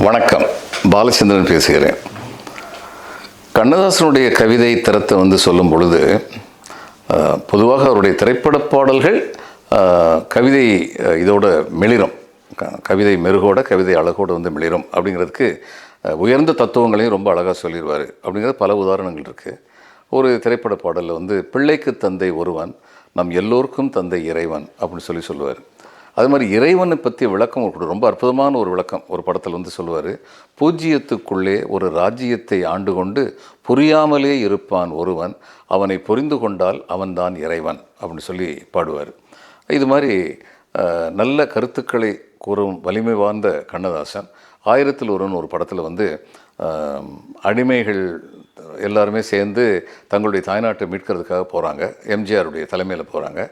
வணக்கம், பாலச்சந்திரன் பேசுகிறேன். கண்ணதாசனுடைய கவிதை தரத்தை சொல்லும் பொழுது பொதுவாக அவருடைய திரைப்பட பாடல்கள் கவிதை இதோட மிளிரும், கவிதை மெருகோட கவிதை அழகோடு மிளிரும் அப்படிங்கிறதுக்கு உயர்ந்த தத்துவங்களையும் ரொம்ப அழகாக சொல்லிடுவார். அப்படிங்கிறது பல உதாரணங்கள் இருக்குது. ஒரு திரைப்பட பாடலில் பிள்ளைக்கு தந்தை ஒருவன், நம் எல்லோருக்கும் தந்தை இறைவன் அப்படின்னு சொல்லுவார். அது மாதிரி இறைவனை பற்றிய விளக்கம் ரொம்ப அற்புதமான ஒரு விளக்கம் ஒரு படத்தில் சொல்லுவார். பூஜ்ஜியத்துக்குள்ளே ஒரு ராஜ்யத்தை ஆண்டு கொண்டு புரியாமலே இருப்பான் ஒருவன், அவனை புரிந்து கொண்டால் அவன்தான் இறைவன் அப்படின்னு சொல்லி பாடுவார். இது மாதிரி நல்ல கருத்துக்களை கூறும் வலிமை வாய்ந்த கண்ணதாசன் 1000ல் ஒருவன் ஒரு படத்தில் அடிமைகள் எல்லாருமே சேர்ந்து தங்களுடைய தாய்நாட்டை மீட்கிறதுக்காக போகிறாங்க. எம்ஜிஆருடைய தலைமையில் போகிறாங்க.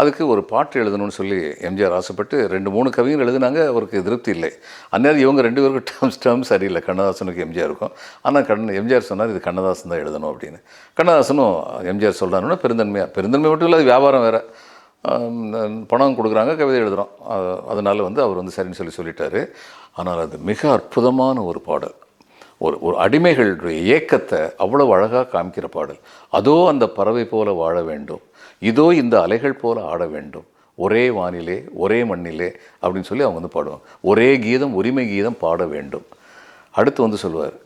அதுக்கு ஒரு பாட்டு எழுதணும்னு சொல்லி எம்ஜிஆர் ஆசைப்பட்டு 2-3 கவிஞர் எழுதினாங்க. அவருக்கு திருப்தி இல்லை. அந்நேரம் இவங்க 2 பேருக்கும் டேர்ம் சரியில்லை, கண்ணதாசனுக்கு எம்ஜிஆருக்கும். ஆனால் எம்ஜிஆர் சொன்னார், இது கண்ணதாசன் தான் எழுதணும் அப்படின்னு. கண்ணதாசனும் எம்ஜிஆர் சொல்கிறாருன்னா பெருந்தன்மை மட்டும் இல்லை, அது வியாபாரம் வேறு. பணம் கொடுக்குறாங்க, கவிதை எழுதுகிறோம். அதனால் அவர் சரின்னு சொல்லிட்டாரு. ஆனால் அது மிக அற்புதமான ஒரு பாடல். ஒரு அடிமைகளுடைய ஏக்கத்தை அவ்வளவு அழகாக காமிக்கிற பாடல். அதோ அந்த பறவை போல வாழ வேண்டும், இதோ இந்த அலைகள் போல ஆட வேண்டும், ஒரே வானிலே ஒரே மண்ணிலே அப்படின்னு சொல்லி அவங்க பாடுவாங்க. ஒரே கீதம், உரிமை கீதம் பாட வேண்டும். அடுத்து சொல்லுவார்,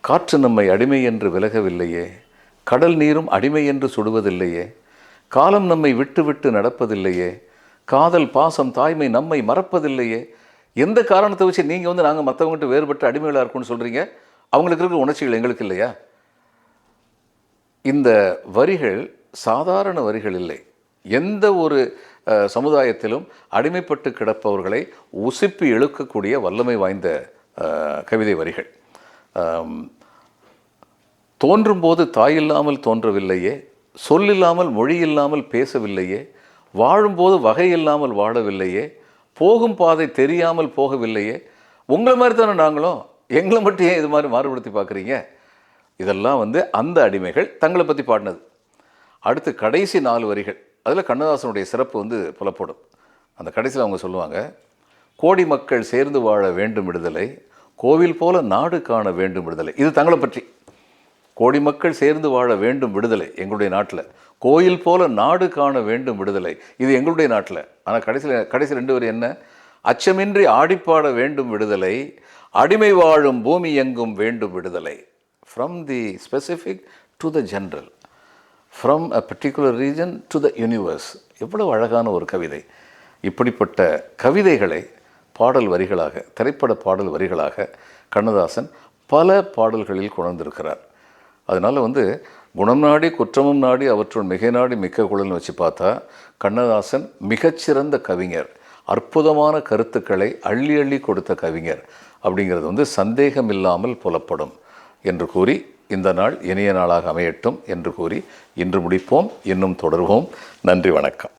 காற்று நம்மை அடிமை என்று விலகவில்லையே, கடல் நீரும் அடிமை என்று சுடுவதில்லையே, காலம் நம்மை விட்டு விட்டு நடப்பதில்லையே, காதல் பாசம் தாய்மை நம்மை மறப்பதில்லையே, எந்த காரணத்தை வச்சு நீங்கள் நாங்கள் மற்றவங்ககிட்ட வேறுபட்டு அடிமைகளாக இருக்குன்னு சொல்கிறீங்க, அவங்களுக்கு இருக்கிற உணர்ச்சிகள் எங்களுக்கு இல்லையா? இந்த வரிகள் சாதாரண வரிகள் இல்லை. எந்த ஒரு சமுதாயத்திலும் அடிமைப்பட்டு கிடப்பவர்களை உசுப்பி இழுக்கக்கூடிய வல்லமை வாய்ந்த கவிதை வரிகள். தோன்றும் போது தாயில்லாமல் தோன்றவில்லையே, சொல்லில்லாமல் மொழியில்லாமல் பேசவில்லையே, வாழும்போது வகை இல்லாமல் வாழவில்லையே, போகும் பாதை தெரியாமல் போகவில்லையே, உங்களை மாதிரி தானே நாங்களும், எங்களை மட்டும் ஏன் இது மாதிரி மாறுபடுத்தி பார்க்குறீங்க? இதெல்லாம் அந்த அடிமைகள் தங்களை பற்றி பாடினது. அடுத்து கடைசி 4 வரிகள், அதில் கண்ணதாசனுடைய சிறப்பு புலப்படும். அந்த கடைசியில் அவங்க சொல்லுவாங்க, கோடி மக்கள் சேர்ந்து வாழ வேண்டும் விடுதலை, கோவில் போல நாடு காண வேண்டும் விடுதலை. இது தங்களை பற்றி. கோடி மக்கள் சேர்ந்து வாழ வேண்டும் விடுதலை எங்களுடைய நாட்டில், கோயில் போல நாடு காண வேண்டும் விடுதலை இது எங்களுடைய நாட்டில். ஆனால் கடைசி 2 வரி என்ன? அச்சமின்றி ஆடிப்பாட வேண்டும் விடுதலை, அடிமை வாழும் பூமி எங்கும் வேண்டும் விடுதலை. From the specific to the general, from a particular region to the universe. எவ்வளவு அழகான ஒரு கவிதை! இப்படிப்பட்ட கவிதைகளை பாடல் வரிகளாக, திரைப்பட பாடல் வரிகளாக கண்ணதாசன் பல பாடல்களில் கொண்டிருக்கிறார். அதனால் குணம் நாடி குற்றமும் நாடி அவற்றுள் மிகை நாடி மிக்க குழல்னு வச்சு பார்த்தா கண்ணதாசன் மிகச்சிறந்த கவிஞர், அற்புதமான கருத்துக்களை அள்ளி அள்ளி கொடுத்த கவிஞர் அப்படிங்கிறது சந்தேகம் இல்லாமல் புலப்படும் என்று கூறி, இந்த நாள் இனிய நாளாக அமையட்டும் என்று கூறி இன்று முடிப்போம். இன்னும் தொடர்வோம். நன்றி, வணக்கம்.